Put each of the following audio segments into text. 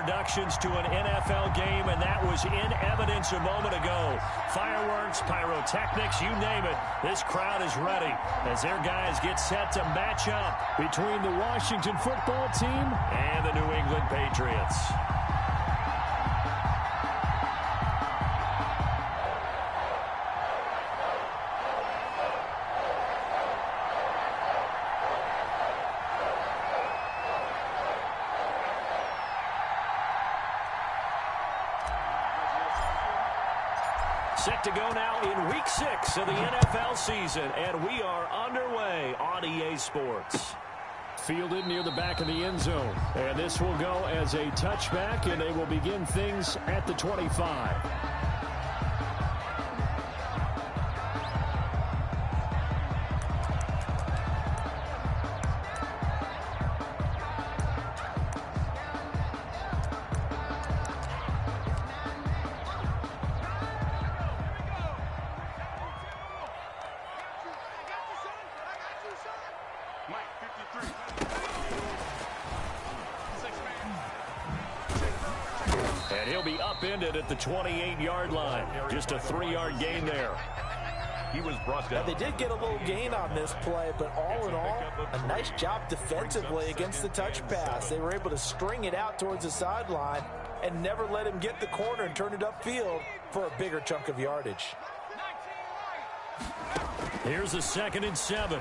introductions to an NFL game, and that was in evidence a moment ago. Fireworks, pyrotechnics, you name it. This crowd is ready as their guys get set to match up between the Washington football team and the New England Patriots. Set to go now in Week 6 of the NFL season, and we are underway on EA Sports. Fielded near the back of the end zone, and this will go as a touchback, and they will begin things at the 25. And he'll be upended at the 28-yard line. Just a 3-yard gain there. He was brought down. Now, they did get a little gain on this play, but all in all, a nice job defensively against the touch pass. They were able to string it out towards the sideline and never let him get the corner and turn it upfield for a bigger chunk of yardage. Here's a 2nd and 7.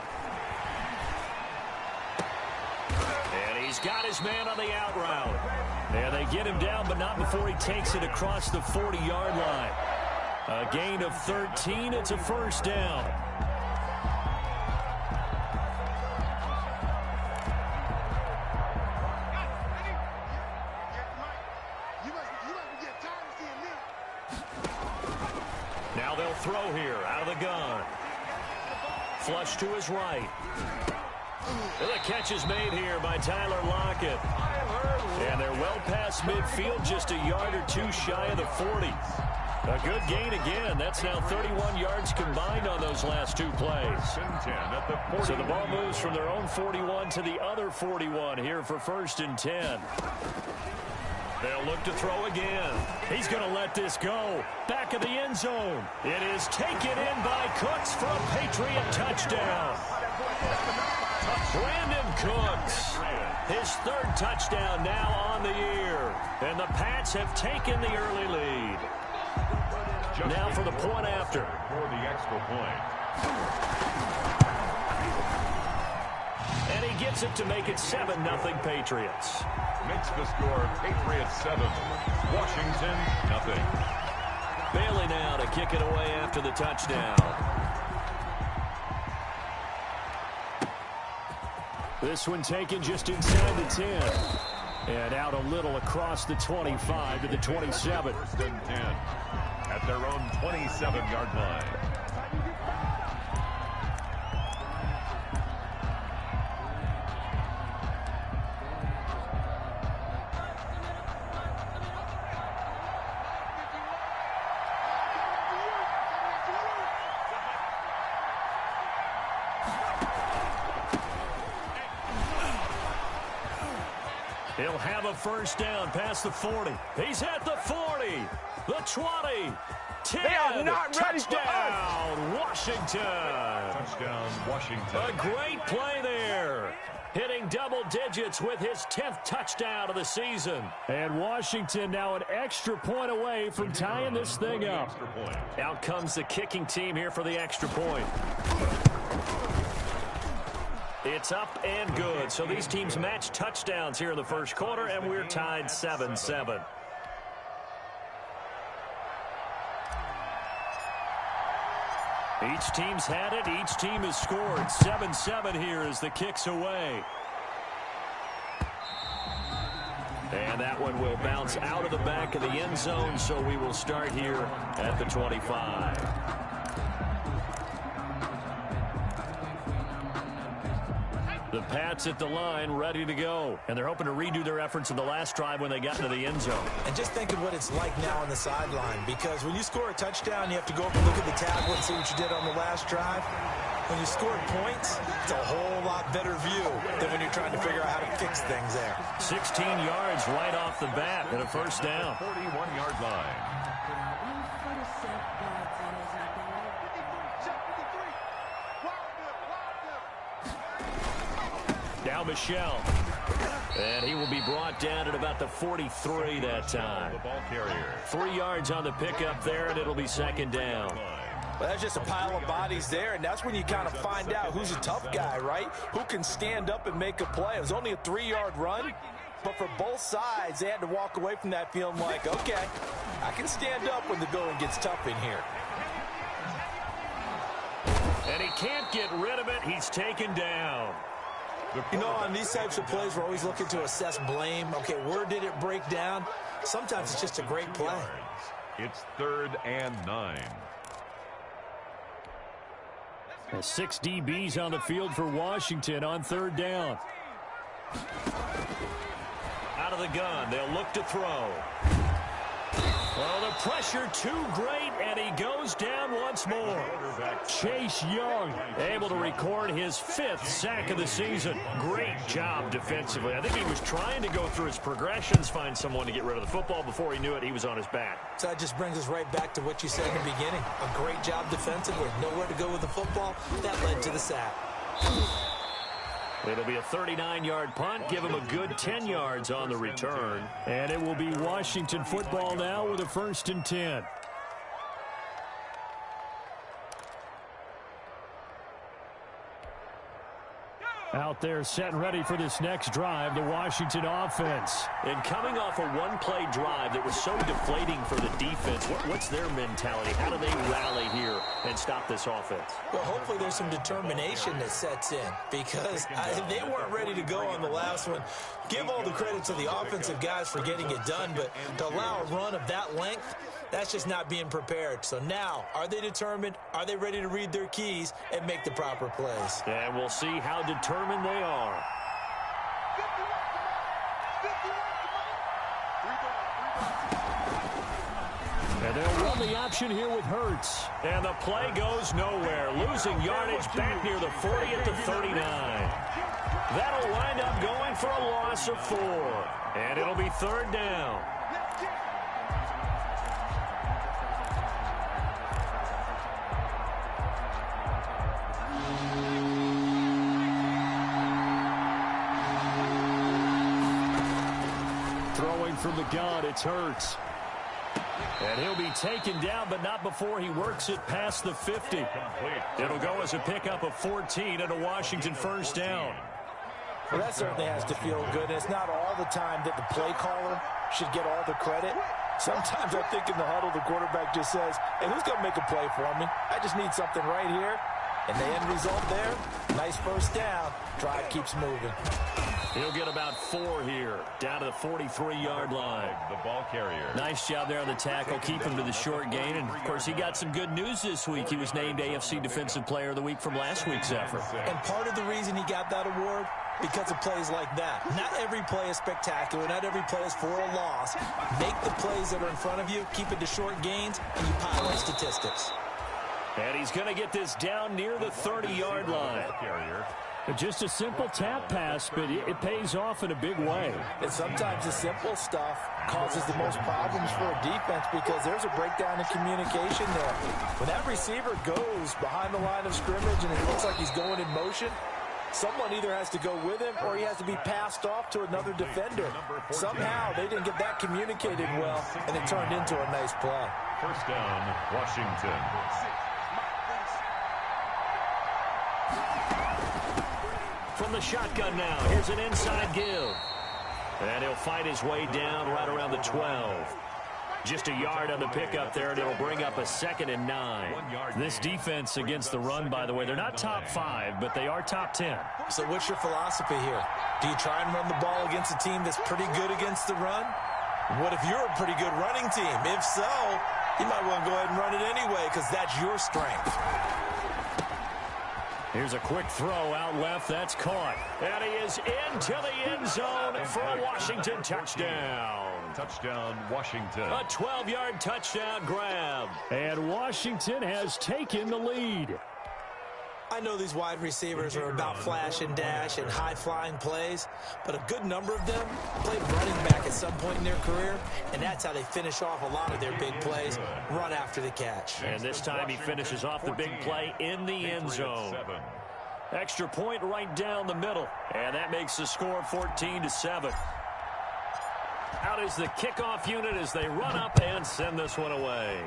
And he's got his man on the out route. And they get him down, but not before he takes it across the 40-yard line. A gain of 13. It's a first down. Now they'll throw here out of the gun. Flush to his right. And the catch is made here by Tyler Lockett. And they're well past midfield, just a yard or two shy of the 40. A good gain again. That's now 31 yards combined on those last two plays. So the ball moves from their own 41 to the other 41 here for 1st and 10. They'll look to throw again. He's going to let this go. Back of the end zone. It is taken in by Cooks for a Patriot touchdown. Brandon Cooks, his 3rd touchdown now on the year. And the Pats have taken the early lead. Now for the point after. For the extra point. And he gets it to make it 7-0 Patriots. Makes the score Patriots 7, Washington 0. Bailey now to kick it away after the touchdown. This one taken just inside the 10. And out a little across the 25 to the 27. 1st and 10 at their own 27-yard line. He'll have a first down past the 40. He's at the 40, the 20, 10. They are not ready for Touchdown, Washington. Touchdown, Washington. A great play there. Hitting double digits with his 10th touchdown of the season. And Washington now an extra point away from tying this thing up. Out comes the kicking team here for the extra point. It's up and good. So these teams match touchdowns here in the first quarter, and we're tied 7-7. Each team's had it. Each team has scored. 7-7 here as the kick's away. And that one will bounce out of the back of the end zone, so we will start here at the 25. The Pats at the line, ready to go. And they're hoping to redo their efforts in the last drive when they got into the end zone. And just think of what it's like now on the sideline, because when you score a touchdown, you have to go up and look at the tablet and see what you did on the last drive. when you score points, it's a whole lot better view than when you're trying to figure out how to fix things there. 16 yards right off the bat and a first down. 41-yard line. Now Michelle. And he will be brought down at about the 43 that time. The ball carrier. 3 yards on the pickup there, and it'll be second down. Well, that's just a pile of bodies there, and that's when you kind of find out who's a tough guy, right? Who can stand up and make a play. It was only a 3-yard run, but for both sides, they had to walk away from that feeling like, okay, I can stand up when the going gets tough in here. And he can't get rid of it. He's taken down. You know, on these types of plays, we're always looking to assess blame. Okay, where did it break down? Sometimes it's just a great play. It's 3rd and 9. 6 DBs on the field for Washington on 3rd down. Out of the gun, they'll look to throw. Well, the pressure too great, and he goes down once more. Chase Young able to record his 5th sack of the season. Great job defensively. I think he was trying to go through his progressions, find someone to get rid of the football. Before he knew it, he was on his back. So that just brings us right back to what you said in the beginning. A great job defensively. Nowhere to go with the football. That led to the sack. It'll be a 39-yard punt. Give him a good 10 yards on the return. And it will be Washington football now with a 1st and 10. Out there set and ready for this next drive, the Washington offense. And coming off a one-play drive that was so deflating for the defense, what's their mentality? How do they rally here and stop this offense? Well, hopefully there's some determination that sets in because they weren't ready to go on the last one. Give all the credit to the offensive guys for getting it done, but to allow a run of that length, that's just not being prepared. So now, are they determined? Are they ready to read their keys and make the proper plays? And we'll see how determined they are. And they'll run the option here with Hurts. And the play goes nowhere. Losing yardage back near the 40 at the 39. That'll wind up going for a loss of 4. And it'll be 3rd down. Throwing from the gun, it's Hurts. And he'll be taken down, but not before he works it past the 50. It'll go as a pickup of 14 and a Washington 1st down. Well, that certainly has to feel good. It's not all the time that the play caller should get all the credit. Sometimes I think in the huddle, the quarterback just says, hey, who's going to make a play for me? I just need something right here. And the end result there, nice 1st down. Drive keeps moving. He'll get about 4 here, down to the 43-yard line. The ball carrier. Nice job there on the tackle, keep him to the short gain. And, of course, he got some good news this week. He was named AFC Defensive Player of the Week from last week's effort. And part of the reason he got that award, because of plays like that. Not every play is spectacular. Not every play is for a loss. Make the plays that are in front of you, keep it to short gains, and you pile on statistics. And he's going to get this down near the 30-yard line. Just a simple tap pass, but it pays off in a big way. And sometimes the simple stuff causes the most problems for a defense because there's a breakdown in communication there. When that receiver goes behind the line of scrimmage and it looks like he's going in motion, someone either has to go with him or he has to be passed off to another defender. Somehow they didn't get that communicated well, and it turned into a nice play. 1st down, Washington. From the shotgun now, here's an inside give. And he'll fight his way down right around the 12. Just a yard on the pickup there, and it'll bring up a 2nd and 9. This defense against the run, by the way, they're not top 5, but they are top 10. So what's your philosophy here? Do you try and run the ball against a team that's pretty good against the run? What if you're a pretty good running team? If so, you might want to go ahead and run it anyway because that's your strength. Here's a quick throw out left. That's caught. And he is into the end zone for a Washington touchdown. Touchdown, Washington. A 12-yard touchdown grab. And Washington has taken the lead. I know these wide receivers are about flash and dash and high-flying plays, but a good number of them played running back at some point in their career, and that's how they finish off a lot of their big plays, run after the catch. And this time he finishes off the big play in the end zone. Extra point right down the middle, and that makes the score 14-7. Out is the kickoff unit as they run up and send this one away.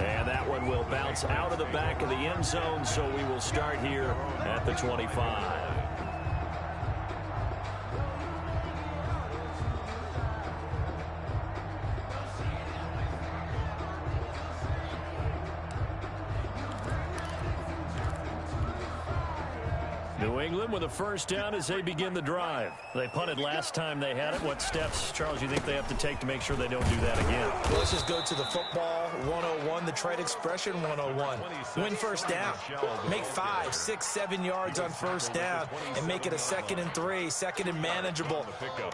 And that one will bounce out of the back of the end zone, so we will start here at the 25. New England with a first down as they begin the drive. They punted last time they had it. What steps, Charles, you think they have to take to make sure they don't do that again? Well, let's just go to the football 101, the trade expression 101. Win first down. Make 5, 6, 7 yards on first down and make it a 2nd and 3, 2nd and manageable.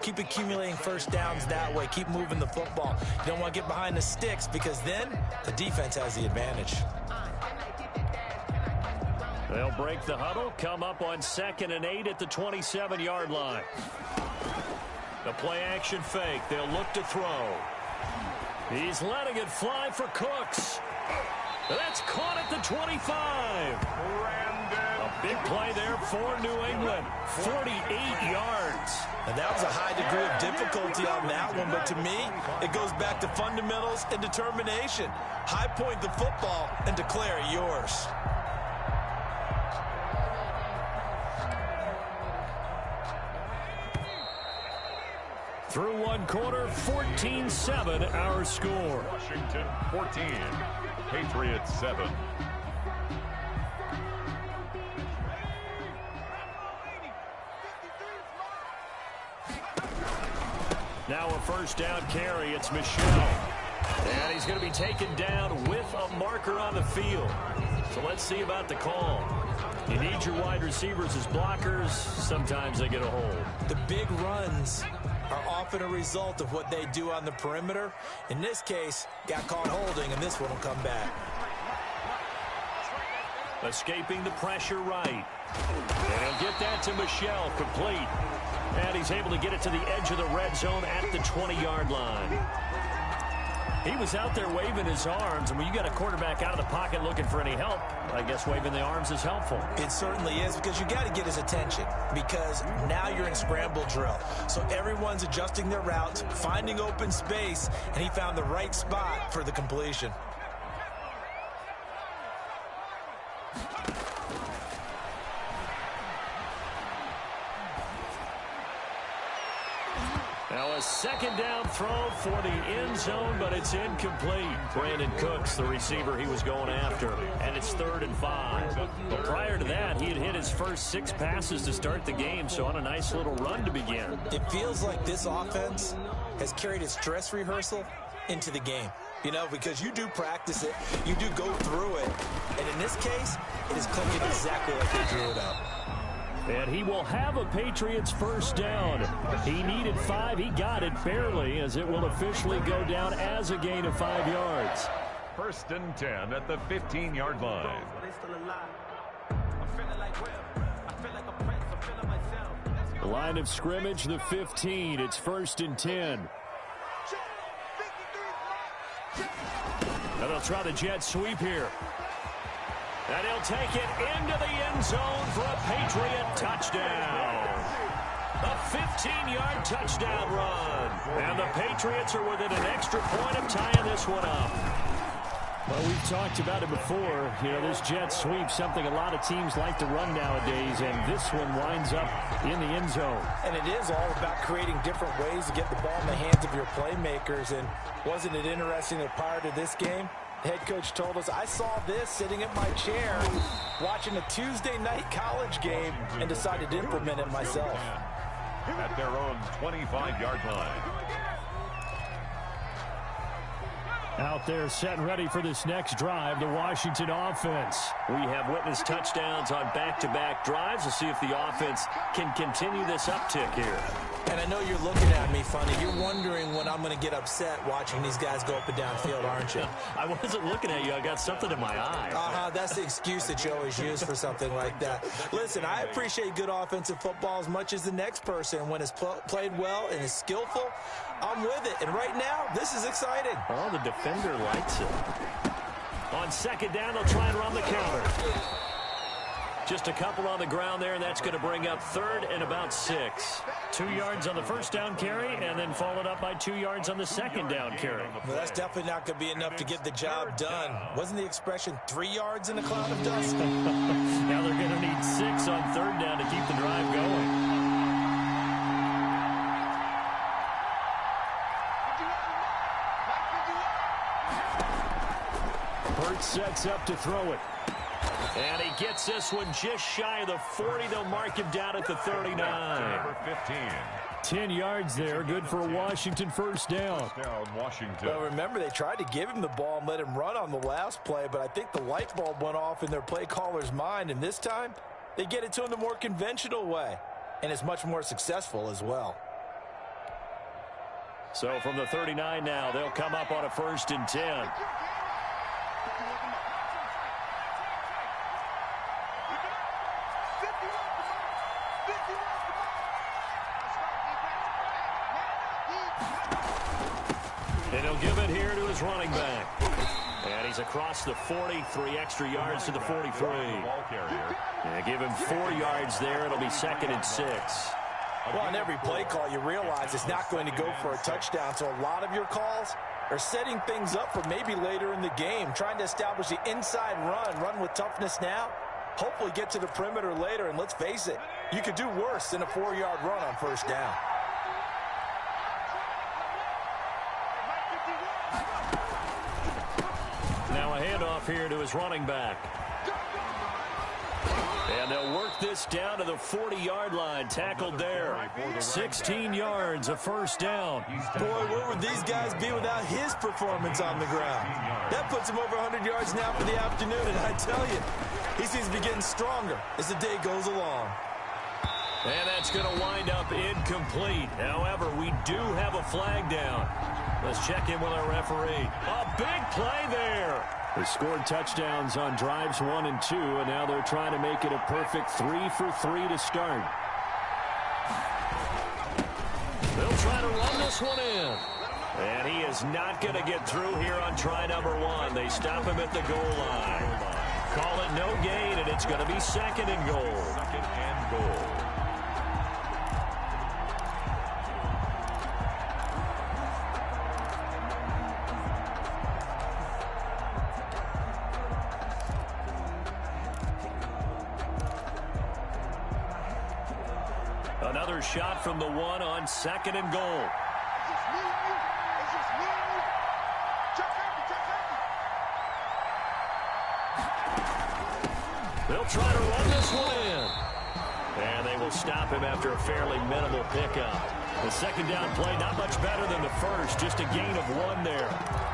Keep accumulating first downs that way. Keep moving the football. You don't want to get behind the sticks because then the defense has the advantage. They'll break the huddle, come up on 2nd and 8 at the 27-yard line. The play-action fake. They'll look to throw. He's letting it fly for Cooks. That's caught at the 25. A big play there for New England. 48 yards. And that was a high degree of difficulty on that one, but to me, it goes back to fundamentals and determination. High point the football and declare it yours. Through one quarter, 14-7 our score. Washington 14, Patriots 7. Now a first down carry. It's Michel. And he's going to be taken down with a marker on the field. So let's see about the call. You need your wide receivers as blockers. Sometimes they get a hold. The big runs are often a result of what they do on the perimeter. In this case, got caught holding, and this one will come back. Escaping the pressure right. And he'll get that to Michel, complete. And he's able to get it to the edge of the red zone at the 20-yard line. He was out there waving his arms, and when you got a quarterback out of the pocket looking for any help, I guess waving the arms is helpful. It certainly is, because you got to get his attention, because now you're in scramble drill. So everyone's adjusting their routes, finding open space, and he found the right spot for the completion. Now a second down throw for the end zone, but it's incomplete. Brandon Cooks, the receiver he was going after, and it's 3rd and 5. But prior to that, he had hit his first 6 passes to start the game, so on a nice little run to begin. It feels like this offense has carried its dress rehearsal into the game. You know, because you do practice it, you do go through it, and in this case, it is clicking exactly like they drew it up. And he will have a Patriots first down. He needed 5. He got it barely, as it will officially go down as a gain of 5 yards. 1st and 10 at the 15-yard line. The line of scrimmage, the 15. It's 1st and 10. And they'll try the jet sweep here. And he'll take it into the end zone for a Patriot touchdown. A 15-yard touchdown run. And the Patriots are within an extra point of tying this one up. Well, we've talked about it before. You know, this jet sweep, something a lot of teams like to run nowadays, and this one winds up in the end zone. And it is all about creating different ways to get the ball in the hands of your playmakers. And wasn't it interesting that prior to this game, the head coach told us, I saw this sitting at my chair watching a Tuesday night college game and decided to implement it myself. At their own 25-yard line. Out there set and ready for this next drive, the Washington offense. We have witnessed touchdowns on back-to-back drives. We'll see if the offense can continue this uptick here. And I know you're looking at me funny. You're wondering when I'm going to get upset watching these guys go up and down field, aren't you? I wasn't looking at you. I got something in my eye. That's the excuse that you always use for something like that. Listen, I appreciate good offensive football as much as the next person. When it's played well and is skillful, I'm with it. And right now, this is exciting. Oh, the defender likes it. On second down, they'll try and run the counter. Just a couple on the ground there, and that's going to bring up third and about 6. 2 yards on the first down carry, and then followed up by 2 yards on the second down carry. Well, that's definitely not going to be enough to get the job done. Wasn't the expression 3 yards in a cloud of dust? Now they're going to need 6 on third down to keep the drive going. Hurts sets up to throw it. And he gets this one just shy of the 40. They'll mark him down at the 39. Number 15. 10 yards there. Good for a Washington first down. Washington. Well, remember, they tried to give him the ball and let him run on the last play, but I think the light bulb went off in their play caller's mind, and this time they get it to him the more conventional way, and it's much more successful as well. So from the 39 now, they'll come up on a 1st and 10. And he'll give it here to his running back. And he's across the 40, 3 extra yards to the 43. And give him 4 yards there. It'll be 2nd and 6. Well, on every play call, you realize it's not going to go for a touchdown. So a lot of your calls are setting things up for maybe later in the game, trying to establish the inside run with toughness now, hopefully get to the perimeter later. And let's face it, you could do worse than a 4-yard run on first down. Now a handoff here to his running back. And they'll work this down to the 40-yard line. Tackled there. 16 yards, a first down. Boy, where would these guys be without his performance on the ground? That puts him over 100 yards now for the afternoon, and I tell you, he seems to be getting stronger as the day goes along. And that's going to wind up incomplete. However, we do have a flag down. Let's check in with our referee. A big play there. They scored touchdowns on drives 1 and 2, and now they're trying to make it a perfect 3 for 3 to start. They'll try to run this one in. And he is not going to get through here on try number 1. They stop him at the goal line. Call it no gain, and it's going to be 2nd and goal. 2nd and goal. Another shot from the 1 on 2nd and goal. They'll try to run this one in. And they will stop him after a fairly minimal pickup. The 2nd down play, not much better than the first, just a gain of 1 there.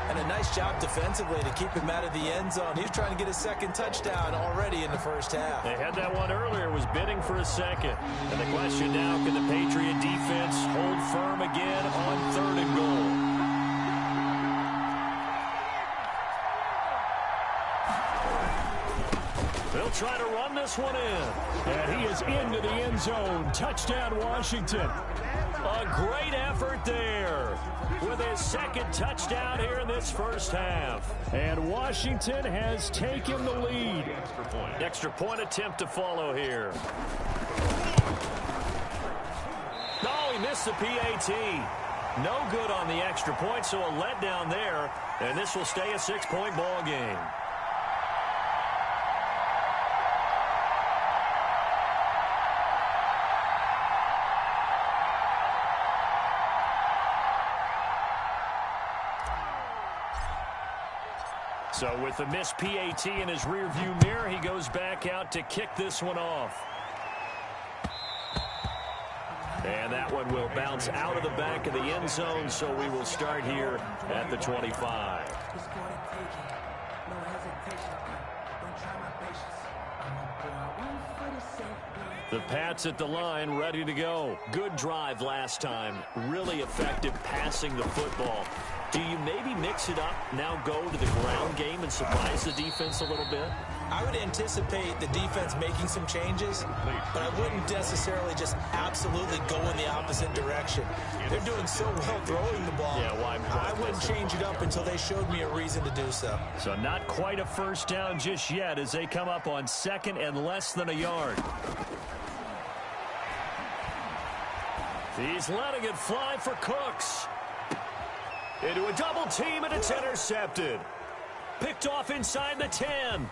And a nice job defensively to keep him out of the end zone. He's trying to get his 2nd touchdown already in the first half. They had that one earlier, was bidding for a 2nd. And the question now, can the Patriot defense hold firm again on 3rd and goal? They'll try to run this one in. And he is into the end zone. Touchdown, Washington. A great effort there with his 2nd touchdown here in this first half. And Washington has taken the lead. Extra point attempt to follow here. Oh, he missed the PAT. No good on the extra point, so a letdown there. And this will stay a 6-point ball game. So with the missed PAT in his rearview mirror, he goes back out to kick this one off. And that one will bounce out of the back of the end zone, so we will start here at the 25. The Pats at the line, ready to go. Good drive last time. Really effective passing the football. Do you maybe mix it up, now go to the ground game and surprise the defense a little bit? I would anticipate the defense making some changes, but I wouldn't necessarily just absolutely go in the opposite direction. They're doing so well throwing the ball. Yeah, why I wouldn't change it up until they showed me a reason to do so. So not quite a first down just yet as they come up on 2nd and less than a yard. He's letting it fly for Cooks. Into a double team, and it's intercepted. Picked off inside the 10.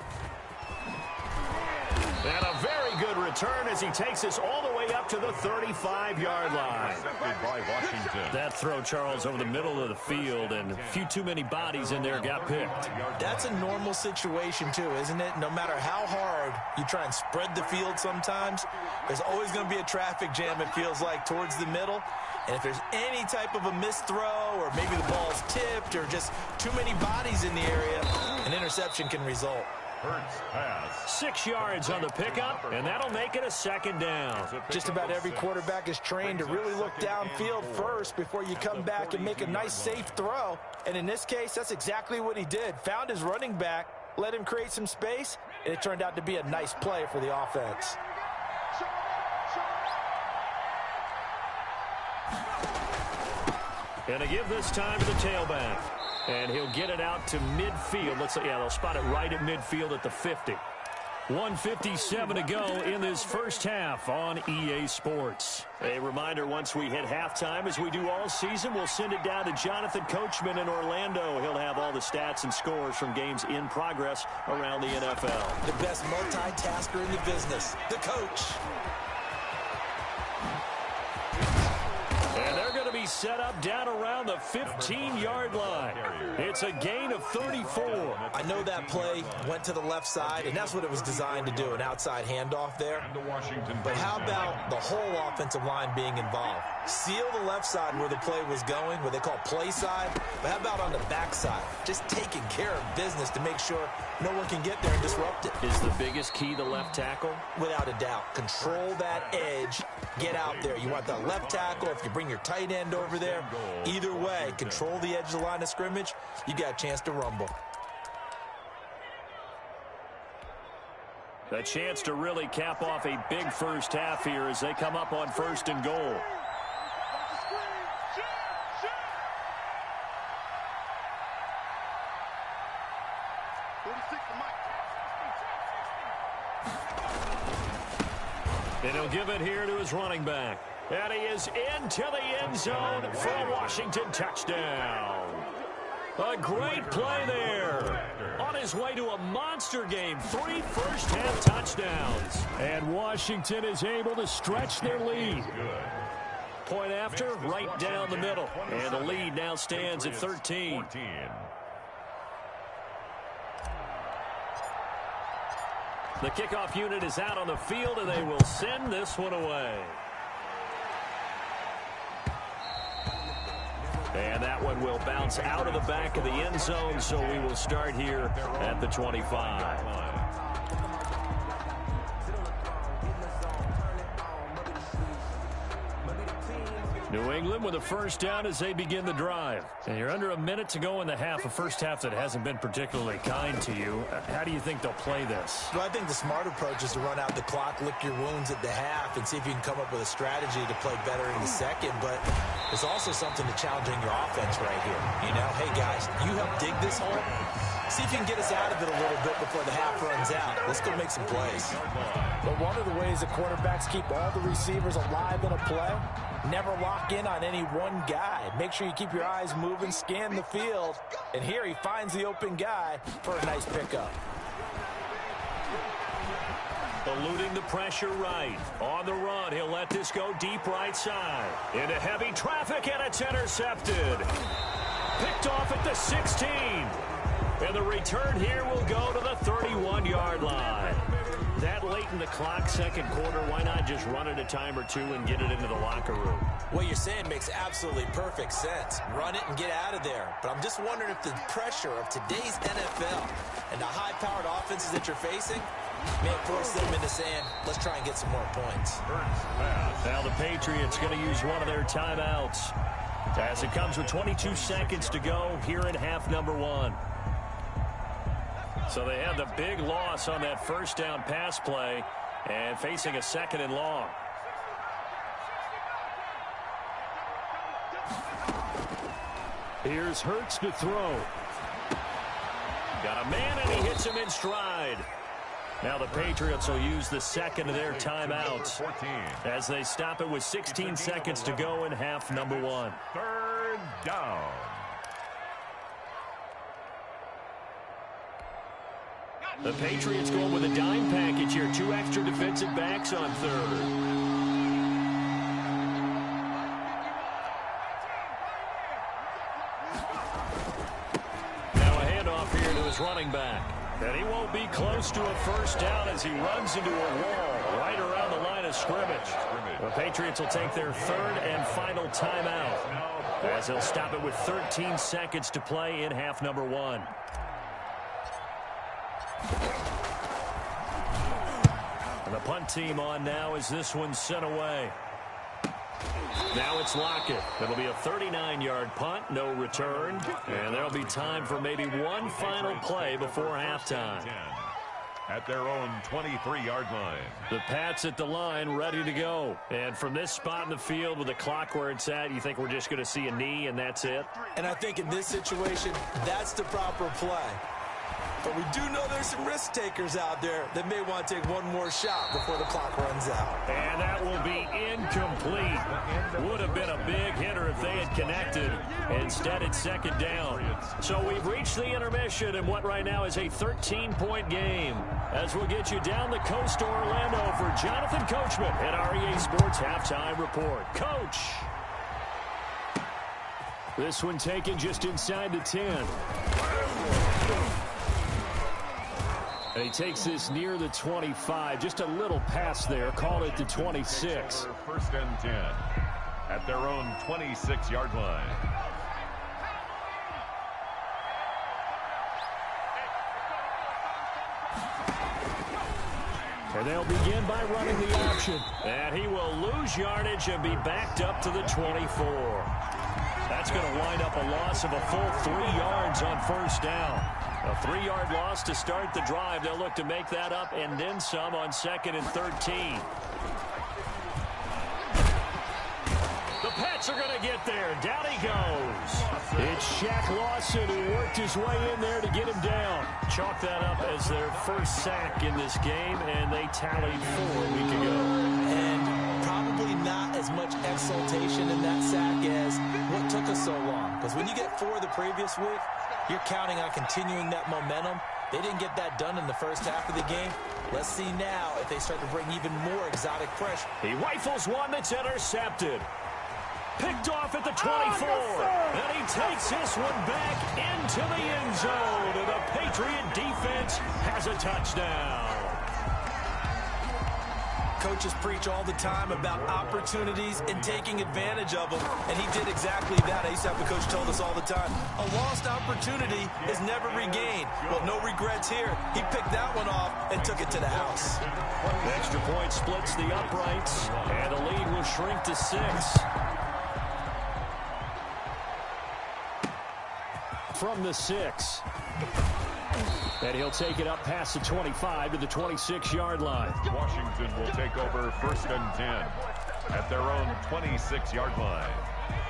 And a very good return as he takes us all the way up to the 35-yard line. By Washington. That throw, Charles, over the middle of the field, and a few too many bodies in there got picked. That's a normal situation, too, isn't it? No matter how hard you try and spread the field sometimes, there's always going to be a traffic jam, it feels like, towards the middle. And if there's any type of a missed throw or maybe the ball's tipped or just too many bodies in the area, an interception can result. 6 yards on the pickup, and that'll make it a 2nd down. Just about every quarterback is trained to really look downfield first before you come back and make a nice, safe throw. And in this case, that's exactly what he did. Found his running back, let him create some space, and it turned out to be a nice play for the offense. And to give this time to the tailback. And he'll get it out to midfield. They'll spot it right at midfield at the 50. 1:57 to go in this first half on EA Sports. A reminder, once we hit halftime, as we do all season, we'll send it down to Jonathan Coachman in Orlando. He'll have all the stats and scores from games in progress around the NFL. The best multitasker in the business, the coach. And they're going to be set up down around the 15-yard line. It's a gain of 34. I know that play went to the left side, and that's what it was designed to do, an outside handoff there. But how about the whole offensive line being involved? Seal the left side where the play was going, what they call play side. But how about on the back side? Just taking care of business to make sure no one can get there and disrupt it. Is the biggest key the left tackle? Without a doubt. Control that edge. Get out there. You want that left tackle, if you bring your tight end over there, either way, control the edge of the line of scrimmage, you got a chance to rumble. A chance to really cap off a big first half here as they come up on 1st and goal. And he'll give it here to his running back. And he is into the end zone for a Washington touchdown. A great play there. On his way to a monster game. 3 first-half touchdowns. And Washington is able to stretch their lead. Point after, right down the middle. And the lead now stands at 13. The kickoff unit is out on the field, and they will send this one away. And that one will bounce out of the back of the end zone, so we will start here at the 25. New England with a first down as they begin the drive. And you're under a minute to go in the half, a first half that hasn't been particularly kind to you. How do you think they'll play this? Well, I think the smart approach is to run out the clock, lick your wounds at the half, and see if you can come up with a strategy to play better in the second. But there's also something to challenging your offense right here. You know, hey, guys, you help dig this hole. See if you can get us out of it a little bit before the half runs out. Let's go make some plays. But one of the ways that quarterbacks keep all the receivers alive in a play, never lock in on any one guy. Make sure you keep your eyes moving, scan the field. And here he finds the open guy for a nice pickup. Eluding the pressure right. On the run, he'll let this go deep right side. Into heavy traffic, and it's intercepted. Picked off at the 16. And the return here will go to the 31-yard line. That late in the clock, second quarter, why not just run it a time or two and get it into the locker room? What you're saying makes absolutely perfect sense. Run it and get out of there. But I'm just wondering if the pressure of today's NFL and the high-powered offenses that you're facing Man, force them into saying, let's try and get some more points. Now the Patriots going to use one of their timeouts as it comes with 22 seconds to go here in half number one. So they had the big loss on that first down pass play and facing a 2nd and long. Here's Hurts to throw. Got a man, and he hits him in stride. Now the Patriots will use the 2nd of their timeouts as they stop it with 16 seconds to go in half number one. 3rd down. The Patriots going with a dime package here. 2 extra defensive backs on 3rd. Running back. And he won't be close to a first down as he runs into a wall right around the line of scrimmage. The Patriots will take their 3rd and final timeout as they'll stop it with 13 seconds to play in half number one. And the punt team on now as this one's sent away. Now it's Lockett. It'll be a 39-yard punt, no return. And there'll be time for maybe one final play before halftime. At their own 23-yard line. The Pats at the line, ready to go. And from this spot in the field with the clock where it's at, you think we're just going to see a knee and that's it? And I think in this situation, that's the proper play. But we do know there's some risk takers out there that may want to take one more shot before the clock runs out. And that will be incomplete. Would have been a big hitter if they had connected. Instead, it's 2nd down. So we've reached the intermission in what right now is a 13-point game. As we'll get you down the coast to Orlando for Jonathan Coachman at our EA Sports Halftime Report. Coach. This one taken just inside the 10. And he takes this near the 25. Just a little pass there. Call it the 26. 1st and 10 at their own 26-yard line. And they'll begin by running the option. And he will lose yardage and be backed up to the 24. That's going to wind up a loss of a full 3 yards on first down. A 3-yard loss to start the drive. They'll look to make that up and then some on 2nd and 13. The Pats are going to get there. Down he goes. It's Shaq Lawson who worked his way in there to get him down. Chalk that up as their first sack in this game, and they tallied 4 a week ago. And probably not as much exultation in that sack as what took us so long. Because when you get 4 the previous week, you're counting on continuing that momentum. They didn't get that done in the first half of the game. Let's see now if they start to bring even more exotic pressure. He rifles one that's intercepted. Picked off at the 24. And he takes this one back into the end zone. And the Patriot defense has a touchdown. Coaches preach all the time about opportunities and taking advantage of them, and he did exactly that. I used to have a coach told us all the time, a lost opportunity is never regained. Well, no regrets here. He picked that one off and took it to the house. The extra point splits the uprights, and the lead will shrink to 6. From the 6. And he'll take it up past the 25 to the 26-yard line. Washington will take over 1st and 10 at their own 26-yard line.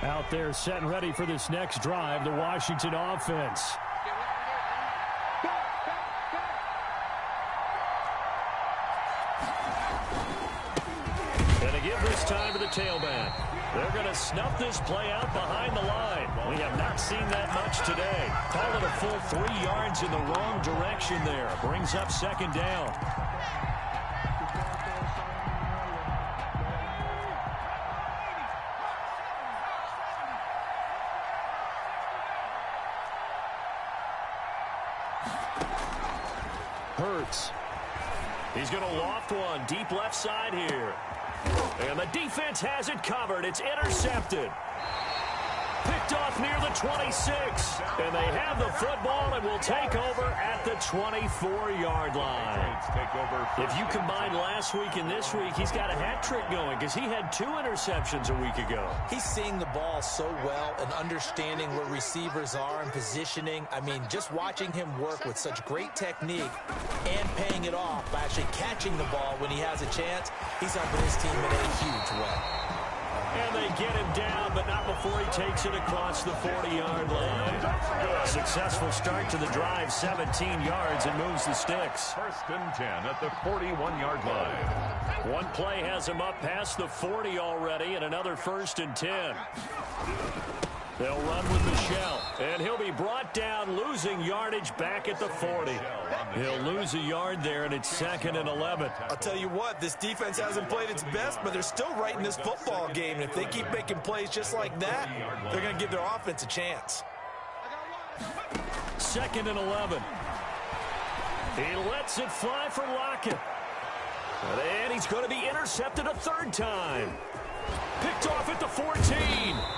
Out there set and ready for this next drive, the Washington offense. And to give this time to the tailback. They're going to snuff this play out behind the line. We have not seen that much today. Call it a full 3 yards in the wrong direction there. Brings up 2nd down. Hurts. He's going to loft one deep left side here. And the defense has it covered. It's intercepted. Picked Picked off near the 26. And they have the football and will take over at the 24-yard line. If you combine last week and this week, he's got a hat trick going because he had 2 interceptions a week ago. He's seeing the ball so well and understanding where receivers are and positioning. I mean, just watching him work with such great technique and paying it off by actually catching the ball when he has a chance, he's helping his team in a huge way. And they get him down, but not before he takes it across the 40-yard line. Successful start to the drive, 17 yards, and moves the sticks. First and 10 at the 41-yard line. One play has him up past the 40 already, and another first and 10. They'll run with Michelle, and he'll be brought down, losing yardage back at the 40. He'll lose a yard there, and it's 2nd and 11. I'll tell you what, this defense hasn't played its best, but they're still right in this football game. And if they keep making plays just like that, they're going to give their offense a chance. 2nd and 11. He lets it fly for Lockett. And he's going to be intercepted a 3rd time. Picked off at the 14.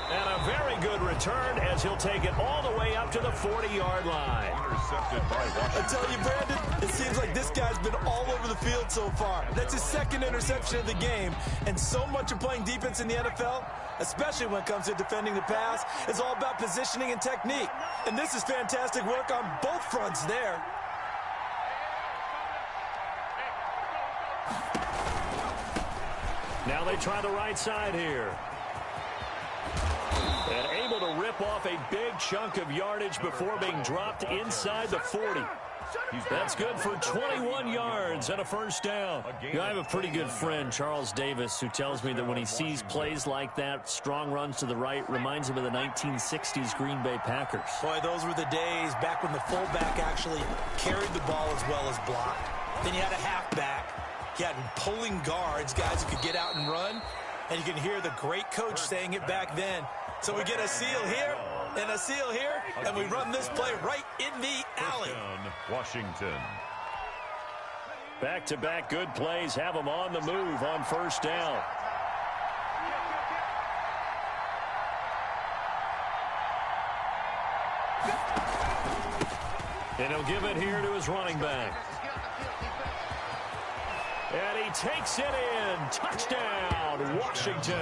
And a very good return as he'll take it all the way up to the 40-yard line. Intercepted by Washington. I tell you, Brandon, it seems like this guy's been all over the field so far. That's his 2nd interception of the game. And so much of playing defense in the NFL, especially when it comes to defending the pass, is all about positioning and technique. And this is fantastic work on both fronts there. Now they try the right side here. And able to rip off a big chunk of yardage before being dropped inside the 40. That's good for 21 yards and a first down. I have a pretty good friend, Charles Davis, who tells me that when he sees plays like that, strong runs to the right, reminds him of the 1960s Green Bay Packers. Boy, those were the days back when the fullback actually carried the ball as well as blocked. Then you had a halfback. You had pulling guards, guys who could get out and run. And you can hear the great coach saying it back then. So we get a seal here and a seal here, and we run this play right in the alley. Washington. Back-to-back good plays have them on the move on first down. And he'll give it here to his running back. And he takes it in. Touchdown, Washington.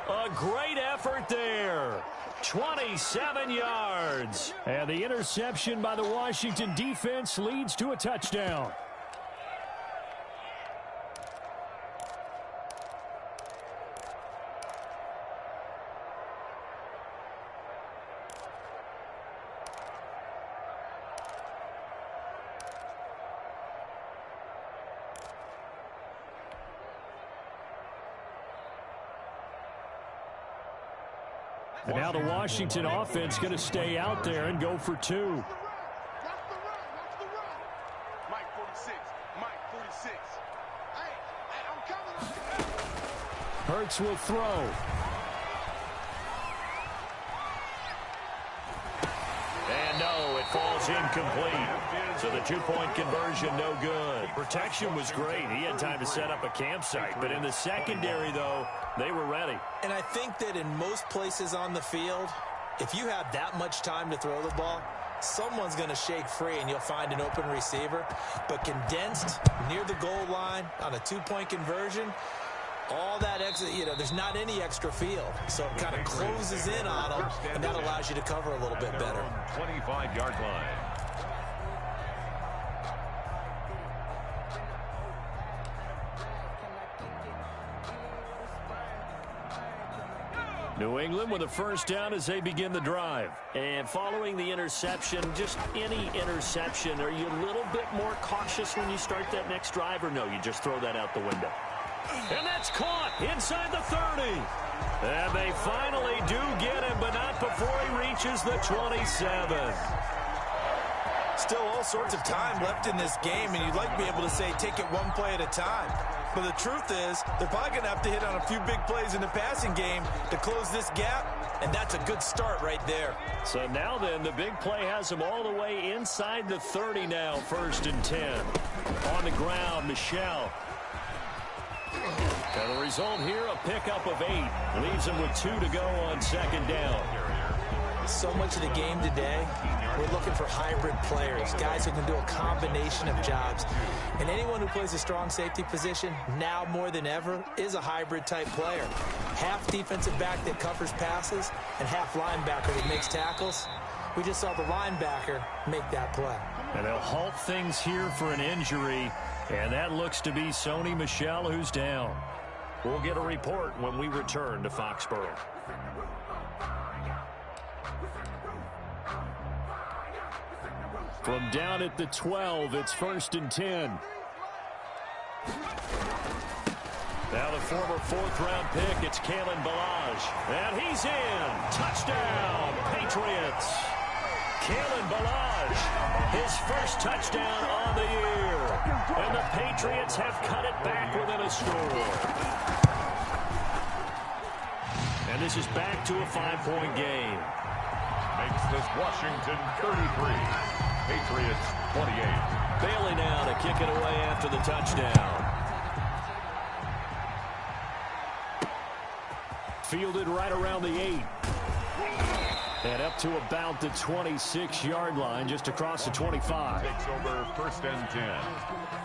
A great effort there. 27 yards. And the interception by the Washington defense leads to a touchdown. And now the Washington offense going to stay out there and go for 2. Watch the run. Mike 46. Mike 46. Hey, I'm coming. Hurts will throw. And no, it falls incomplete. So the 2-point conversion, no good. Protection was great. He had time to set up a campsite. But in the secondary, though, they were ready. And I think that in most places on the field, if you have that much time to throw the ball, someone's going to shake free and you'll find an open receiver. But condensed near the goal line on a 2-point conversion, all that extra, there's not any extra field. So it kind of closes in on them, and that allows you to cover a little bit better. 25-yard line. New England with a first down as they begin the drive. And following the interception, just any interception, are you a little bit more cautious when you start that next drive, or no, you just throw that out the window? And that's caught inside the 30. And they finally do get him, but not before he reaches the 27. Still all sorts of time left in this game, and you'd like to be able to say take it one play at a time. But the truth is, they're probably going to have to hit on a few big plays in the passing game to close this gap, and that's a good start right there. So now then, the big play has them all the way inside the 30 now, 1st and 10. On the ground, Michelle. And the result here, a pickup of 8. Leaves him with 2 to go on second down. So much of the game today, we're looking for hybrid players, guys who can do a combination of jobs. And anyone who plays a strong safety position, now more than ever, is a hybrid type player. Half defensive back that covers passes and half linebacker that makes tackles. We just saw the linebacker make that play. And they'll halt things here for an injury, and that looks to be Sony Michel, who's down. We'll get a report when we return to Foxborough. From down at the 12, it's 1st and 10. Now the former 4th-round pick, it's Kalen Ballage. And he's in. Touchdown, Patriots. Kalen Ballage, his first touchdown on the year. And the Patriots have cut it back within a score. And this is back to a 5-point game. Makes this Washington 33. Patriots 28. Bailey now to kick it away after the touchdown. Fielded right around the 8. And up to about the 26-yard line, just across the 25. Takes over 1st and 10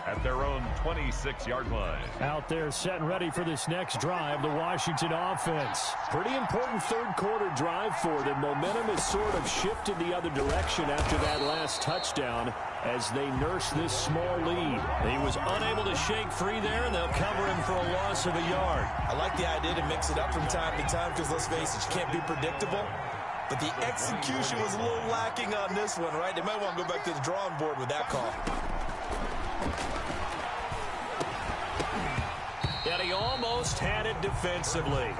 at their own 26-yard line. Out there set and ready for this next drive, the Washington offense. Pretty important third-quarter drive for them. Momentum has sort of shifted the other direction after that last touchdown as they nurse this small lead. He was unable to shake free there, and they'll cover him for a loss of a yard. I like the idea to mix it up from time to time because, let's face it, you can't be predictable. But the execution was a little lacking on this one, right? They might want to go back to the drawing board with that call. And he almost had it defensively.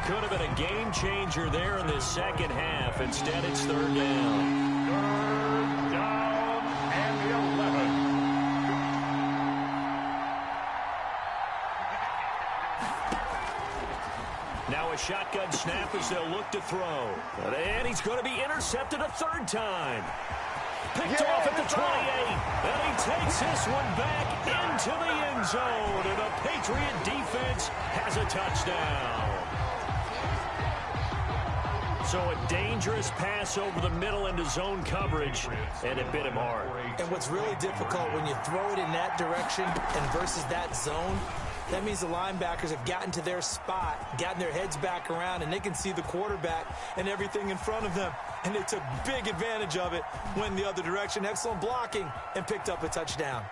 Could have been a game changer there in this second half. Instead, it's 3rd down. 3rd down and 11. Now a shotgun snap as they'll look to throw. And he's going to be intercepted a 3rd time. Picked off at the 28. And he takes this one back into the end zone. And the Patriot defense has a touchdown. So a dangerous pass over the middle into zone coverage, and it bit him hard. And what's really difficult when you throw it in that direction and versus that zone, that means the linebackers have gotten to their spot, gotten their heads back around, and they can see the quarterback and everything in front of them. And they took big advantage of it, went the other direction, excellent blocking, and picked up a touchdown.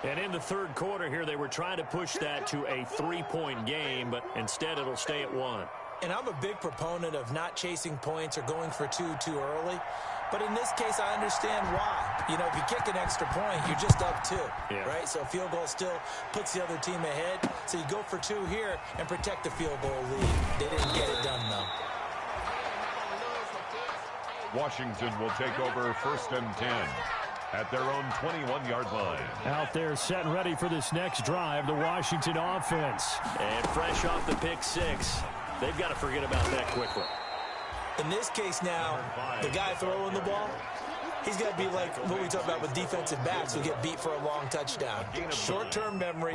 And in the 3rd quarter here, they were trying to push that to a 3-point game, but instead it'll stay at 1. And I'm a big proponent of not chasing points or going for 2 too early. But in this case, I understand why. You know, if you kick an extra point, you're just up 2, right? So a field goal still puts the other team ahead. So you go for 2 here and protect the field goal lead. They didn't get it done, though. Washington will take over 1st and 10 at their own 21-yard line. Out there set and ready for this next drive, the Washington offense. And fresh off the pick 6, they've got to forget about that quickly. In this case now, the guy throwing the ball, he's got to be like what we talk about with defensive backs who get beat for a long touchdown. Short-term memory,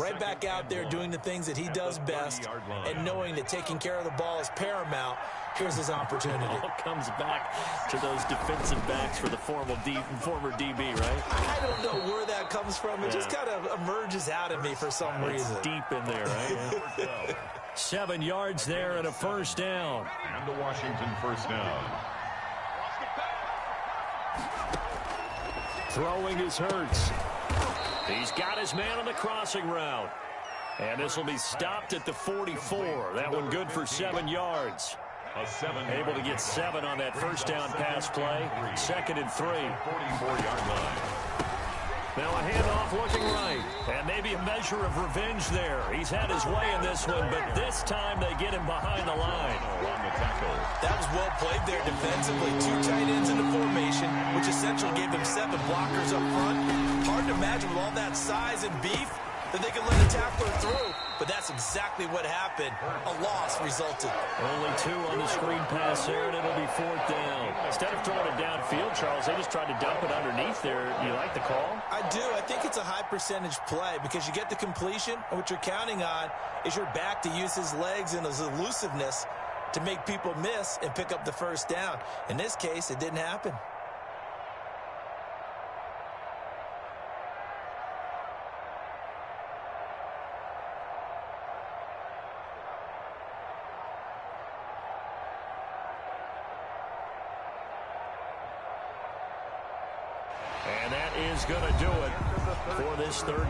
right back out there doing the things that he does best, and knowing that taking care of the ball is paramount. Here's his opportunity. It all comes back to those defensive backs for the former DB, right? I don't know where that comes from. It just kind of emerges out of me for some reason. It's deep in there, right? 7 yards there and a 1st down. And the Washington 1st down. Throwing is Hurts. He's got his man on the crossing route. And this will be stopped at the 44. That one good for 7 yards. Able to get 7 on that 1st down pass play. 2nd and 3. 44-yard line. Now a handoff looking right. And maybe a measure of revenge there. He's had his way in this one, but this time they get him behind the line. On the tackle. That was well played there defensively. 2 tight ends in the formation, which essentially gave them 7 blockers up front. Hard to imagine with all that size and beef that they could let a tackler through, but that's exactly what happened. A loss resulted. Only 2 on the screen pass there, and it'll be 4th down. Instead of throwing it downfield, Charles, they just tried to dump it underneath there. You like the call? I do. I think it's a high percentage play because you get the completion, and what you're counting on is your back to use his legs and his elusiveness to make people miss and pick up the first down. In this case, it didn't happen. And that is going to do it for this third.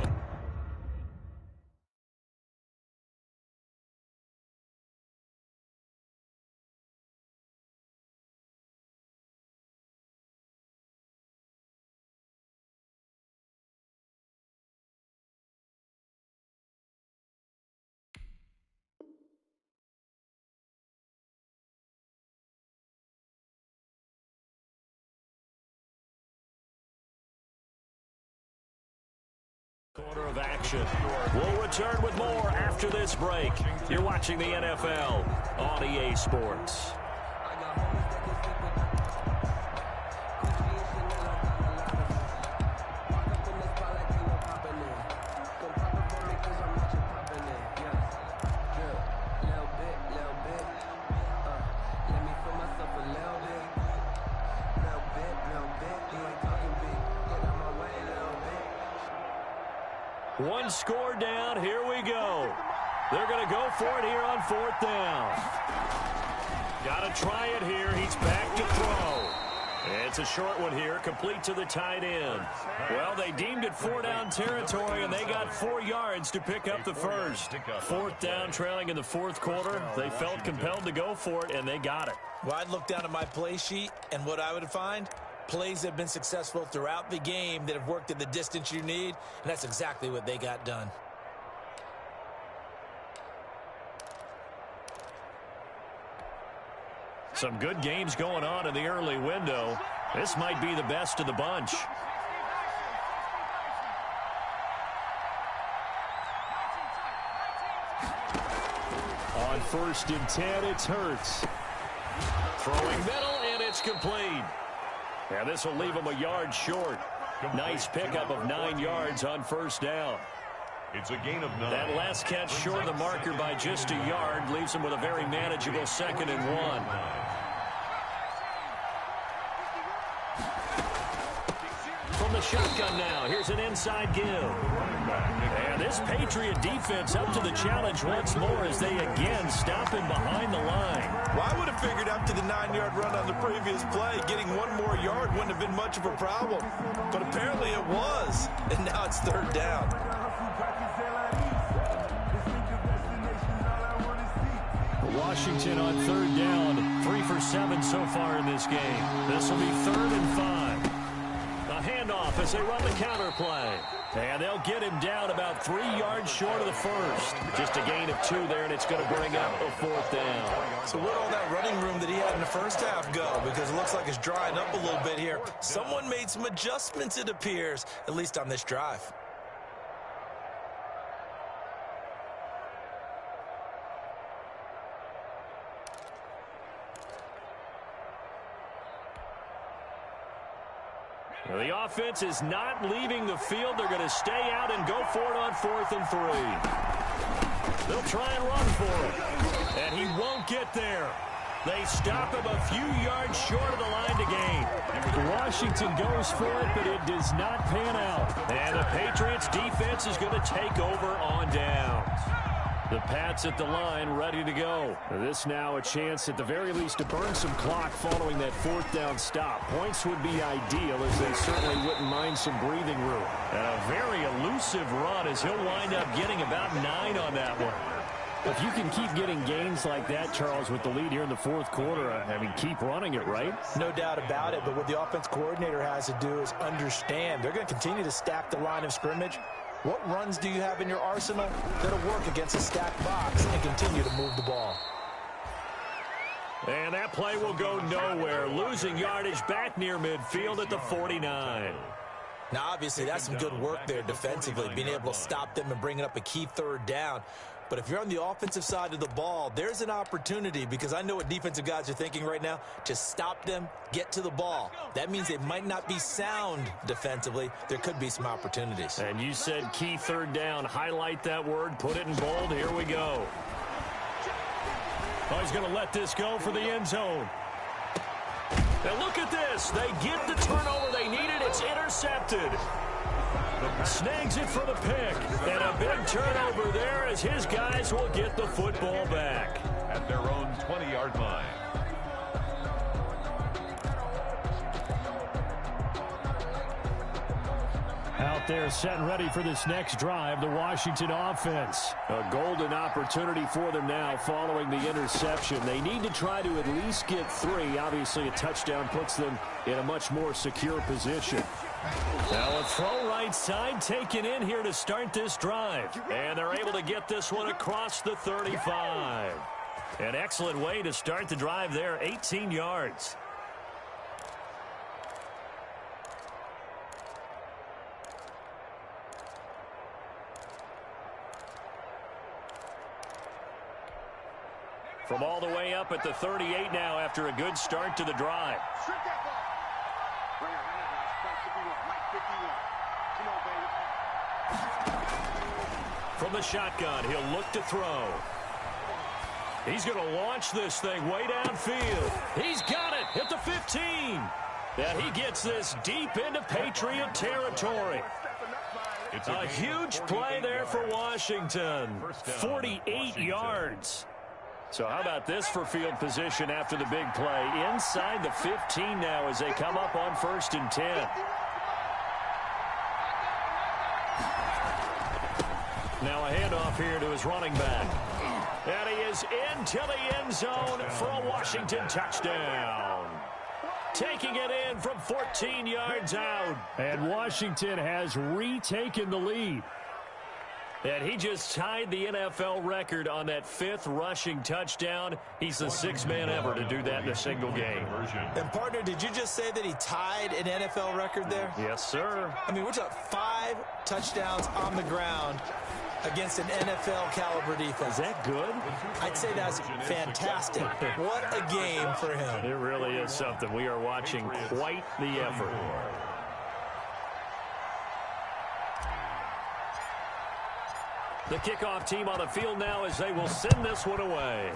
Quarter of action. We'll return with more after this break. You're watching the NFL on EA Sports. One score down. Here we go. They're going to go for it here on 4th down. Got to try it here. He's back to throw. It's a short one here, complete to the tight end. Well, they deemed it 4-down territory, and they got 4 yards to pick up the first. 4th down, trailing in the 4th quarter. They felt compelled to go for it, and they got it. Well, I'd look down at my play sheet, and what I would find, plays have been successful throughout the game that have worked at the distance you need, and that's exactly what they got done. Some good games going on in the early window. This might be the best of the bunch. On 1st and 10, it's Hurts. Throwing middle, and it's complete. And this will leave him a yard short. Nice pickup of 9 yards on 1st down. It's a gain of 9. That last catch short of the marker by just a yard leaves him with a very manageable 2nd and 1. From the shotgun now, here's an inside give. And this Patriot defense up to the challenge once more as they again stop him behind the line. Well, I would have figured after the 9-yard run on the previous play, getting 1 more yard wouldn't have been much of a problem. But apparently it was, and now it's 3rd down. Washington on 3rd down, 3 for 7 so far in this game. This will be 3rd and 5. A handoff as they run the counter play. And they'll get him down about 3 yards short of the first. Just a gain of 2 there, and it's going to bring up a 4th down. So where'd all that running room that he had in the first half go? Because it looks like it's drying up a little bit here. Someone made some adjustments, it appears, at least on this drive. The offense is not leaving the field. They're going to stay out and go for it on 4th and 3. They'll try and run for it. And he won't get there. They stop him a few yards short of the line to gain. Washington goes for it, but it does not pan out. And the Patriots defense is going to take over on downs. The Pats at the line ready to go. This now a chance at the very least to burn some clock following that 4th down stop. Points would be ideal as they certainly wouldn't mind some breathing room. And a very elusive run as he'll wind up getting about 9 on that one. If you can keep getting gains like that, Charles, with the lead here in the fourth quarter, I mean, keep running it, right? No doubt about it, but what the offense coordinator has to do is understand they're going to continue to stack the line of scrimmage. What runs do you have in your arsenal that'll work against a stacked box and continue to move the ball? And that play will go nowhere, losing yardage back near midfield at the 49. Now, obviously, that's some good work there defensively, being able to stop them and bringing up a key third down. But if you're on the offensive side of the ball, there's an opportunity, because I know what defensive guys are thinking right now. Just stop them, get to the ball. That means they might not be sound defensively. There could be some opportunities. And you said key third down. Highlight that word, put it in bold. Here we go. Oh, he's going to let this go for the end zone. Now look at this. They get the turnover they needed. It's intercepted. Snags it for the pick. And a big turnover there as his guys will get the football back. At their own 20-yard line. Out there set and ready for this next drive, the Washington offense. A golden opportunity for them now following the interception. They need to try to at least get 3. Obviously, a touchdown puts them in a much more secure position. Now a throw right side taken in here to start this drive. And they're able to get this one across the 35. An excellent way to start the drive there, 18 yards. From all the way up at the 38 now after a good start to the drive. From the shotgun, he'll look to throw. He's going to launch this thing way downfield. He's got it at the 15. And he gets this deep into Patriot territory. A huge play there for Washington. 48 yards. So how about this for field position after the big play? Inside the 15 now as they come up on 1st and 10. Now a handoff here to his running back. And he is into the end zone for a Washington touchdown. Taking it in from 14 yards out. And Washington has retaken the lead. And he just tied the NFL record on that 5th rushing touchdown. He's the 6th man ever to do that in a single game. And, partner, did you just say that he tied an NFL record there? Yes, sir. I mean, we're talking 5 touchdowns on the ground against an NFL-caliber defense. Is that good? I'd say that's fantastic. What a game for him. It really is something. We are watching quite the effort. The kickoff team on the field now as they will send this one away.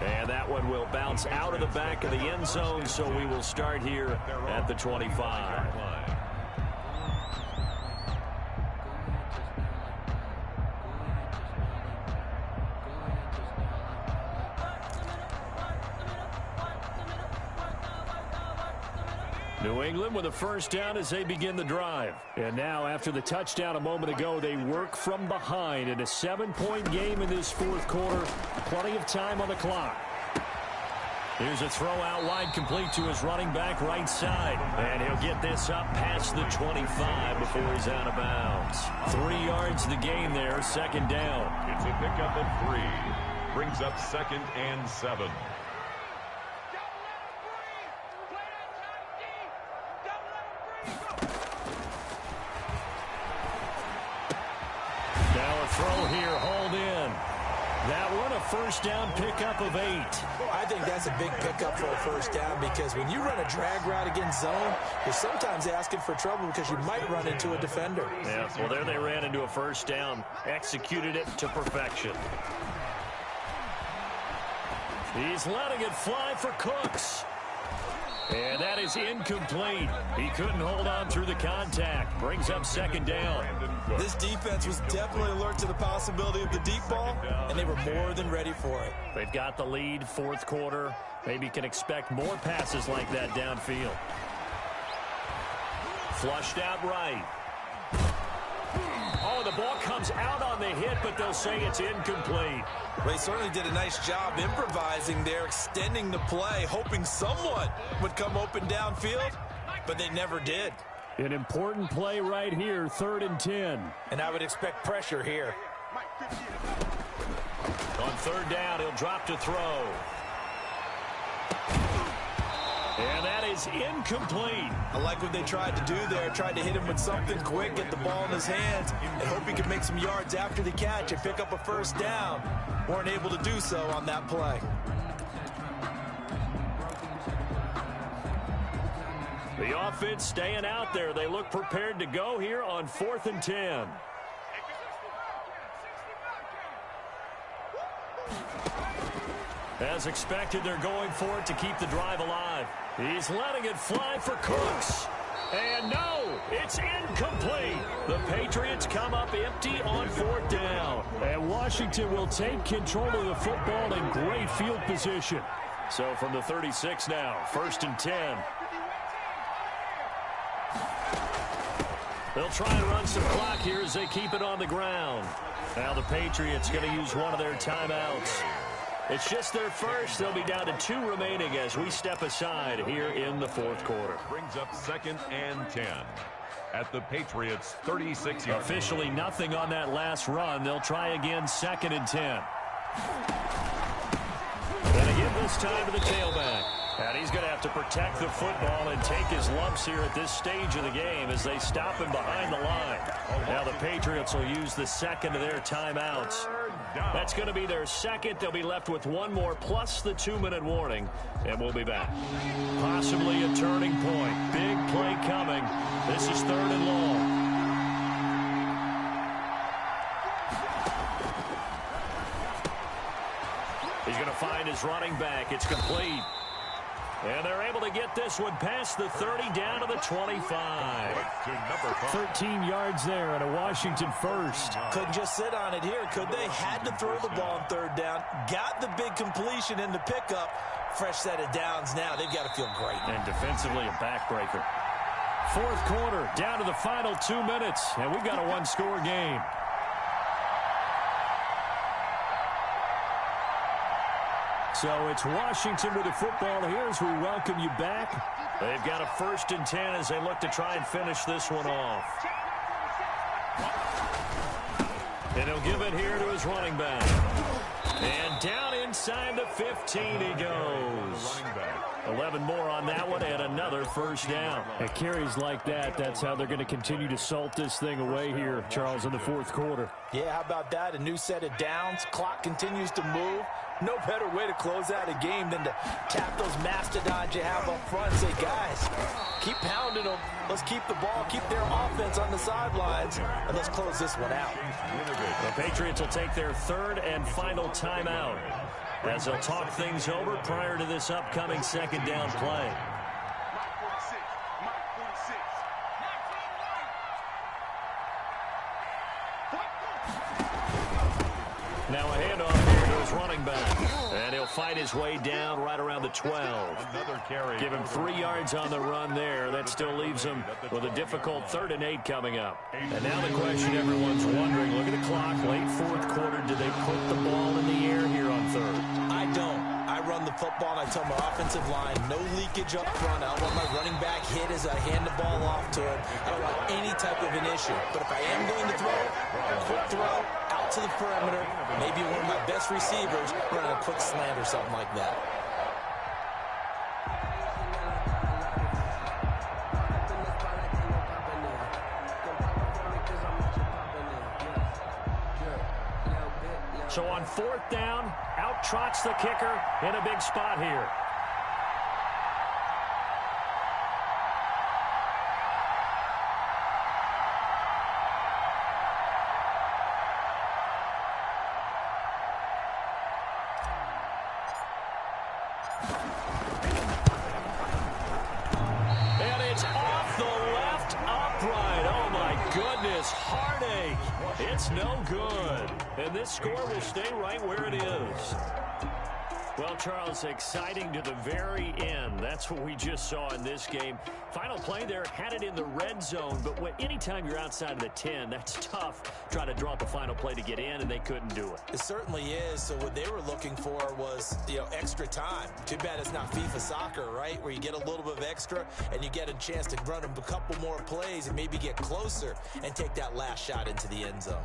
And that one will bounce out of the back of the end zone, so we will start here at the 25. New England with a first down as they begin the drive. And now after the touchdown a moment ago, they work from behind in a 7-point game in this fourth quarter. Plenty of time on the clock. Here's a throw out wide, complete to his running back right side. And he'll get this up past the 25 before he's out of bounds. 3 yards the gain there, 2nd down. It's a pickup of 3. Brings up 2nd and 7. Throw here, hauled in. That one a first down pickup of 8. I think that's a big pickup for a first down, because when you run a drag route against zone, you're sometimes asking for trouble because you might run into a defender. Yeah, well, there they ran into a first down. Executed it to perfection. He's letting it fly for Cooks. And that is incomplete. He couldn't hold on through the contact. Brings up 2nd down. This defense was definitely alert to the possibility of the deep ball, and they were more than ready for it. They've got the lead, 4th quarter. Maybe can expect more passes like that downfield. Flushed out right. comes out on the hit, but they'll say it's incomplete. They certainly did a nice job improvising there, extending the play, hoping someone would come open downfield, but they never did. An important play right here, 3rd and 10. And I would expect pressure here. On 3rd down, he'll drop to throw. And that is incomplete. I like what they tried to do there. Tried to hit him with something quick, get the ball in his hands, and hope he could make some yards after the catch and pick up a 1st down. Weren't able to do so on that play. The offense staying out there. They look prepared to go here on 4th and 10. As expected, they're going for it to keep the drive alive. He's letting it fly for Cooks. And no, it's incomplete. The Patriots come up empty on 4th down. And Washington will take control of the football in great field position. So from the 36 now, 1st and 10. They'll try and run some clock here as they keep it on the ground. Now the Patriots going to use one of their timeouts. It's just their first. They'll be down to 2 remaining as we step aside here in the 4th quarter. Brings up 2nd and 10 at the Patriots' 36-yard. Officially nothing on that last run. They'll try again, 2nd and 10. And again this time to the tailback. And he's going to have to protect the football and take his lumps here at this stage of the game as they stop him behind the line. Now the Patriots will use the 2nd of their timeouts. That's going to be their 2nd. They'll be left with 1 more plus the 2-minute warning. And we'll be back. Possibly a turning point. Big play coming. This is 3rd and long. He's going to find his running back. It's complete. And they're able to get this one past the 30 down to the 25. 13 yards there and a Washington first. Couldn't just sit on it here, could they? Had to throw the ball on 3rd down. Got the big completion in the pickup. Fresh set of downs now. They've got to feel great. And defensively a backbreaker. 4th quarter, down to the final 2 minutes. And we've got a 1-score game. So it's Washington with the football here as we welcome you back. They've got a 1st and 10 as they look to try and finish this one off. And he'll give it here to his running back. And down inside the 15 he goes. 11 more on that one and another 1st down. And carries like that, that's how they're going to continue to salt this thing away here, Charles, in the 4th quarter. Yeah, how about that? A new set of downs. Clock continues to move. No better way to close out a game than to tap those mastodons you have up front and say, guys, keep pounding them. Let's keep the ball, keep their offense on the sidelines, and let's close this one out. The Patriots will take their 3rd and final timeout as they'll talk things over prior to this upcoming 2nd down play. Now a handoff here to his running back. And he'll fight his way down right around the 12. Another carry. Give him 3 yards on the run there. That still leaves him with a difficult 3rd and 8 coming up. And now the question everyone's wondering, look at the clock, late 4th quarter. Do they put the ball in the air here on 3rd? I don't. I run the football, and I tell my offensive line, no leakage up front. I don't want my running back hit as I hand the ball off to him. I don't want any type of an issue. But if I am going to throw, a quick throw, out to the perimeter, maybe one of my best receivers running a quick slant or something like that. So on 4th down, out trots the kicker in a big spot here. And it's off the left upright. Oh, my goodness. Heartache. It's no good. And this score will stay right where it is. Well, Charles, exciting to the very end. That's what we just saw in this game. Final play there, had it in the red zone, but anytime you're outside of the 10, that's tough. Trying to draw up a final play to get in, and they couldn't do it. It certainly is. So what they were looking for was, extra time. Too bad it's not FIFA soccer, right, where you get a little bit of extra and you get a chance to run a couple more plays and maybe get closer and take that last shot into the end zone.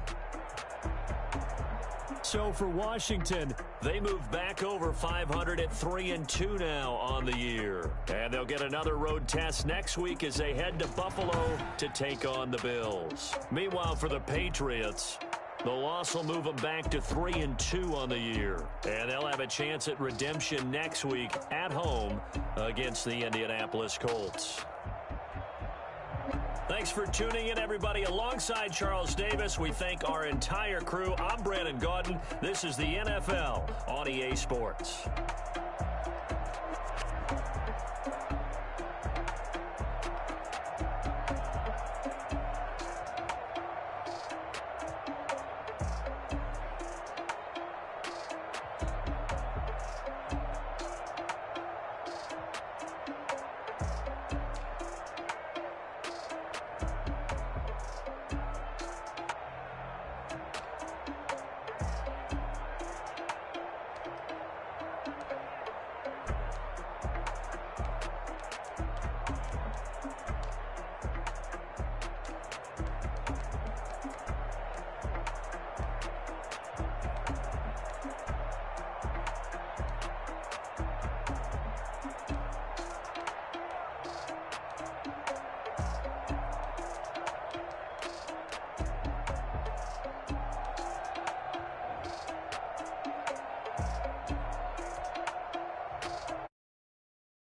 So for Washington, they move back over 500 at 3-2 now on the year. And they'll get another road test next week as they head to Buffalo to take on the Bills. Meanwhile, for the Patriots, the loss will move them back to 3-2 on the year. And they'll have a chance at redemption next week at home against the Indianapolis Colts. Thanks for tuning in, everybody. Alongside Charles Davis, we thank our entire crew. I'm Brandon Gaudin. This is the NFL on EA Sports.